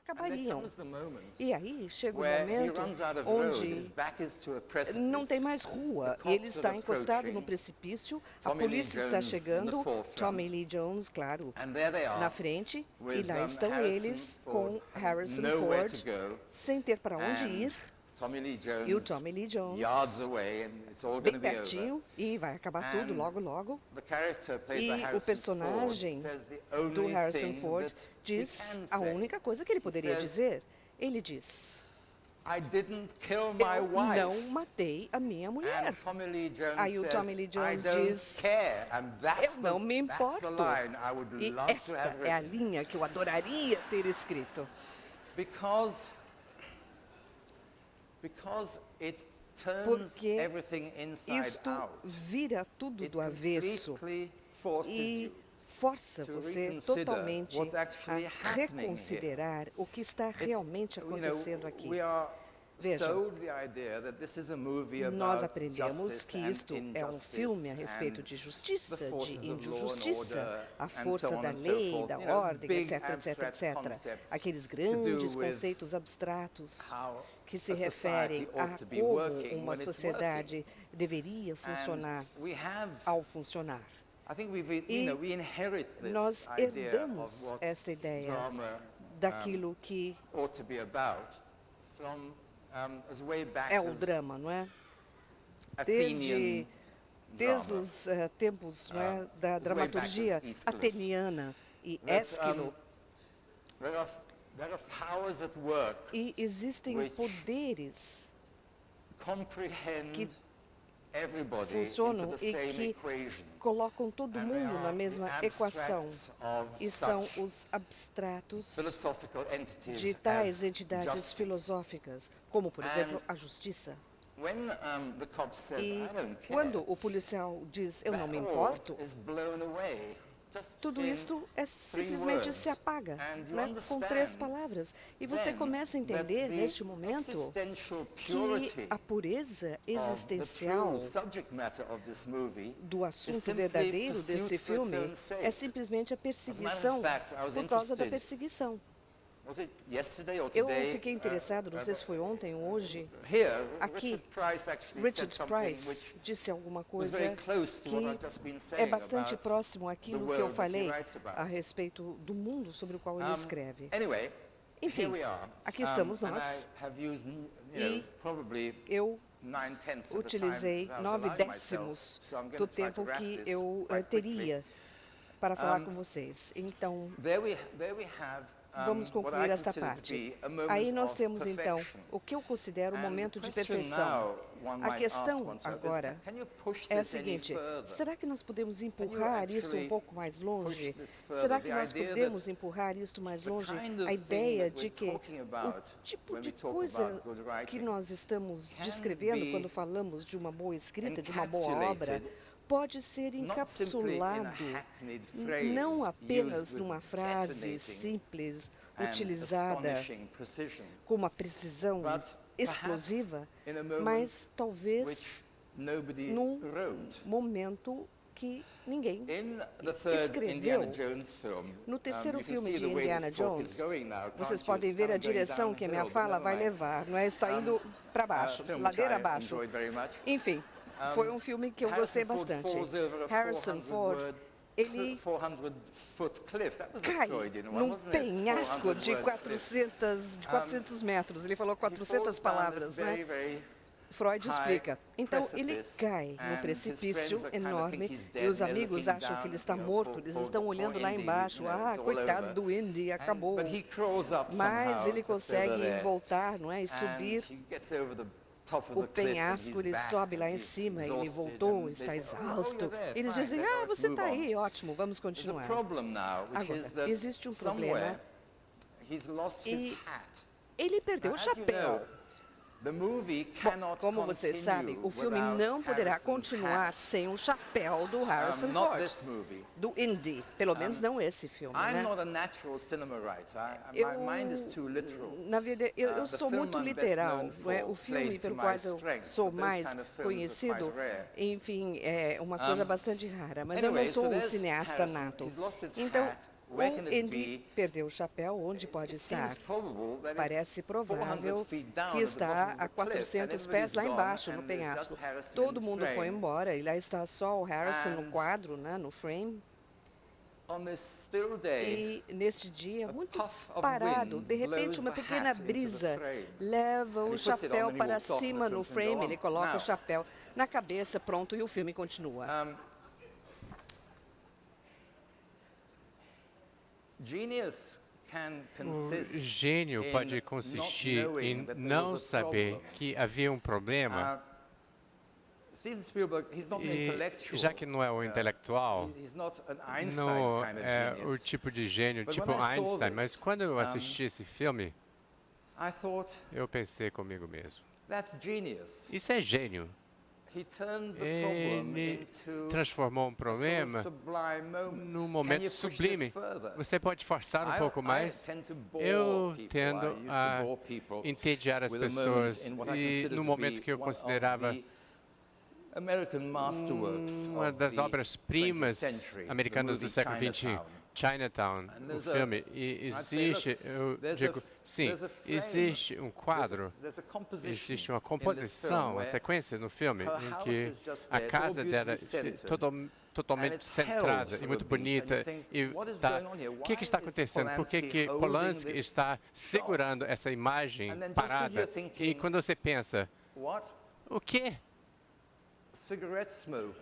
acabariam. E aí chega o momento onde não tem mais rua, e ele está encostado no precipício, a polícia está chegando, Tommy Lee Jones, claro, na frente, e lá estão eles com Harrison Ford, sem ter para onde ir, e o Tommy Lee Jones bem pertinho, e vai acabar tudo logo, logo. E o personagem do Harrison Ford diz a única coisa que ele poderia dizer. Ele diz: eu não matei a minha mulher. Aí o Tommy Lee Jones diz: eu não me importo. E esta é a linha que eu adoraria ter escrito. Porque isto vira tudo do avesso e força você totalmente a reconsiderar o que está realmente acontecendo aqui. Vejam, nós aprendemos que isto é um filme a respeito de justiça, de injustiça, a força da lei, da ordem, etc, etc, etc. Aqueles grandes conceitos abstratos que se referem a como uma sociedade deveria funcionar ao funcionar. E nós herdamos esta ideia daquilo que é o drama, não é? Desde os tempos, não é, da dramaturgia ateniana e Ésquilo. E existem poderes que funcionam e que colocam todo mundo na mesma equação. E são os abstratos de tais entidades filosóficas, como, por exemplo, a justiça. E quando o policial diz, eu não me importo, tudo isto simplesmente se apaga, né, com 3 palavras. E você começa a entender, neste momento, que a pureza existencial do assunto verdadeiro desse filme é simplesmente a perseguição por causa da perseguição. Eu fiquei interessado, não sei se foi ontem ou hoje, aqui, Richard Price disse alguma coisa que é bastante próximo àquilo que eu falei a respeito do mundo sobre o qual ele escreve. Enfim, aqui estamos nós, e eu utilizei 9/10 do tempo que eu teria para falar com vocês. Então, vamos concluir esta parte. Aí nós temos, então, o que eu considero o momento de perfeição. A questão agora é a seguinte: será que nós podemos empurrar isso um pouco mais longe? Será que nós podemos empurrar isso mais longe? A ideia de que o tipo de coisa que nós estamos descrevendo quando falamos de uma boa escrita, de uma boa obra, pode ser encapsulado não apenas numa frase simples, utilizada com uma precisão explosiva, mas talvez num momento que ninguém escreveu. No terceiro filme de Indiana Jones, vocês podem ver a direção que a minha fala vai levar, não é? Está indo para baixo, ladeira abaixo. Enfim. Foi um filme que eu gostei bastante. Harrison Ford, ele cai num penhasco de 400 metros. Ele falou 400 palavras, né? Freud explica. Então, ele cai no precipício enorme e os amigos acham que ele está morto. Eles estão olhando lá embaixo. Ah, coitado do Indy, acabou. Mas ele consegue voltar, não é? E subir o penhasco, ele sobe lá em cima, ele voltou, está exausto. Eles dizem, ah, você está aí, ótimo, vamos continuar. Agora, existe um problema e ele perdeu o chapéu. Bom, como vocês sabem, o filme não poderá continuar sem o chapéu do Harrison Ford, do Indy, pelo menos não esse filme, né? Na verdade, eu sou muito literal, não é? O filme pelo qual eu sou mais conhecido, enfim, é uma coisa bastante rara, mas eu não sou um cineasta nato. Então, O Andy perdeu o chapéu, onde pode estar? Parece provável que está a 400 pés lá embaixo, no penhasco. Todo mundo foi embora e lá está só o Harrison no quadro, no frame. E neste dia, muito parado, de repente uma pequena brisa leva o chapéu para cima no frame, ele coloca o chapéu na cabeça, pronto, e o filme continua. O gênio pode consistir em não saber que havia um problema. E, já que não é o intelectual, não é o tipo de gênio tipo Einstein, mas quando eu assisti esse filme, eu pensei comigo mesmo, isso é gênio. Ele transformou um problema num momento sublime. Você pode forçar um pouco mais. Eu tendo a entediar as pessoas. E no momento que eu considerava uma das obras-primas americanas do século XX, Chinatown, o filme, e existe, eu digo, sim, existe um quadro, existe uma composição, uma sequência no filme em que a casa dela é totalmente centrada e muito bonita. E o que está acontecendo? Por que Polanski está segurando essa imagem parada? E quando você pensa, o quê?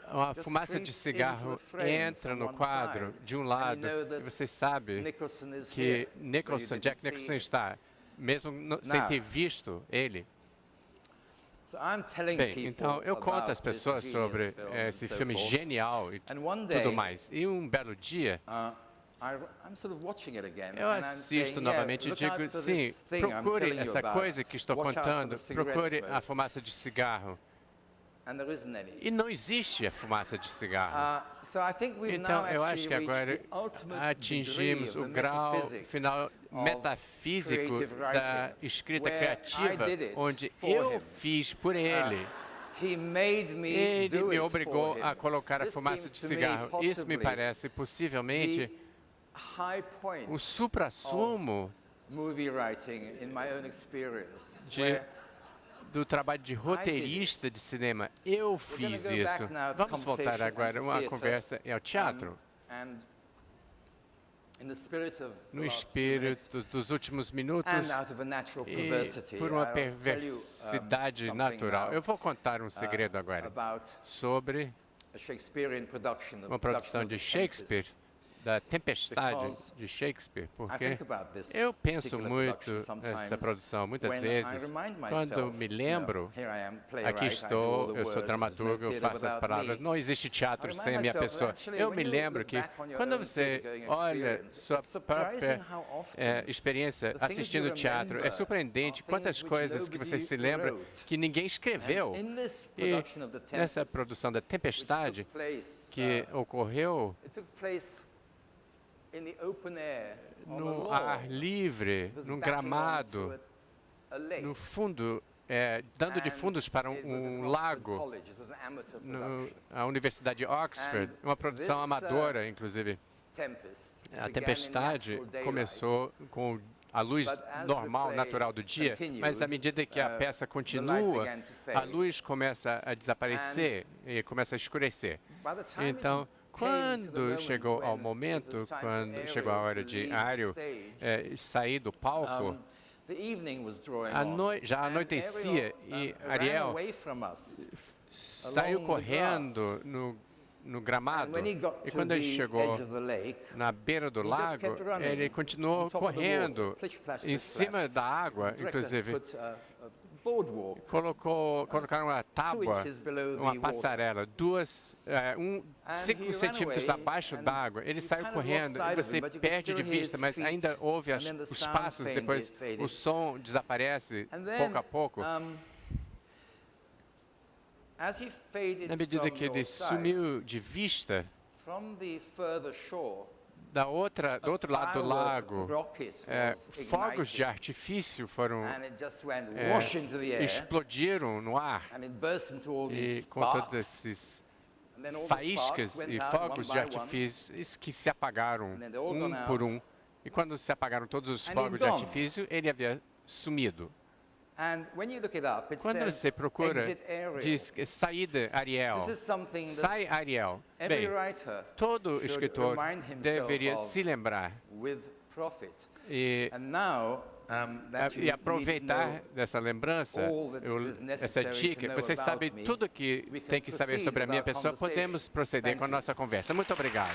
A fumaça de cigarro entra no quadro de um lado e você sabe que Jack Nicholson está, mesmo sem ter visto ele. Bem, então eu conto às pessoas sobre esse filme genial e tudo mais. E um belo dia, eu assisto novamente e digo, sim, procure essa coisa que estou contando, procure a fumaça de cigarro. E não existe a fumaça de cigarro. Então, eu acho que agora atingimos o grau final metafísico da escrita criativa, onde eu fiz por ele. Ele me obrigou a colocar a fumaça de cigarro. Isso me parece, possivelmente, o suprassumo do trabalho de roteirista de cinema. Eu fiz isso. Vamos voltar agora a uma conversa ao teatro. No espírito dos últimos minutos e por uma perversidade natural. Eu vou contar um segredo agora sobre uma produção de Shakespeare, da Tempestade de Shakespeare, porque eu penso muito nessa produção, muitas vezes, quando me lembro, aqui estou, eu sou dramaturgo, eu faço as palavras, não existe teatro sem a minha pessoa. Eu me lembro que quando você olha sua própria experiência assistindo teatro, é surpreendente quantas coisas que você se lembra que ninguém escreveu. E nessa produção da Tempestade, que ocorreu no ar livre, num gramado, no fundo, dando de fundos para um lago, a Universidade de Oxford, uma produção amadora, inclusive. A Tempestade começou com a luz normal, natural do dia, mas à medida que a peça continua, a luz começa a desaparecer e começa a escurecer. Então, quando chegou ao momento, quando chegou a hora de Ariel sair do palco, já anoitecia e Ariel saiu correndo no gramado. E quando ele chegou na beira do lago, ele continuou correndo em cima da água, inclusive. Colocaram uma tábua, uma passarela, 5 centímetros abaixo d'água. Ele saiu correndo e você perde de vista, mas ainda ouve os passos, depois o som desaparece pouco a pouco. Na medida que ele sumiu de vista, do outro lado do lago, fogos de artifício explodiram no ar e com todos esses faíscas e fogos de artifício que se apagaram um por um. E quando se apagaram todos os fogos de artifício, ele havia sumido. Quando você procura, diz saída Ariel, sai Ariel. Bem, todo escritor deveria se lembrar e aproveitar dessa lembrança, essa dica. Vocês sabem tudo que tem que saber sobre a minha pessoa. Podemos proceder com a nossa conversa. Muito obrigado.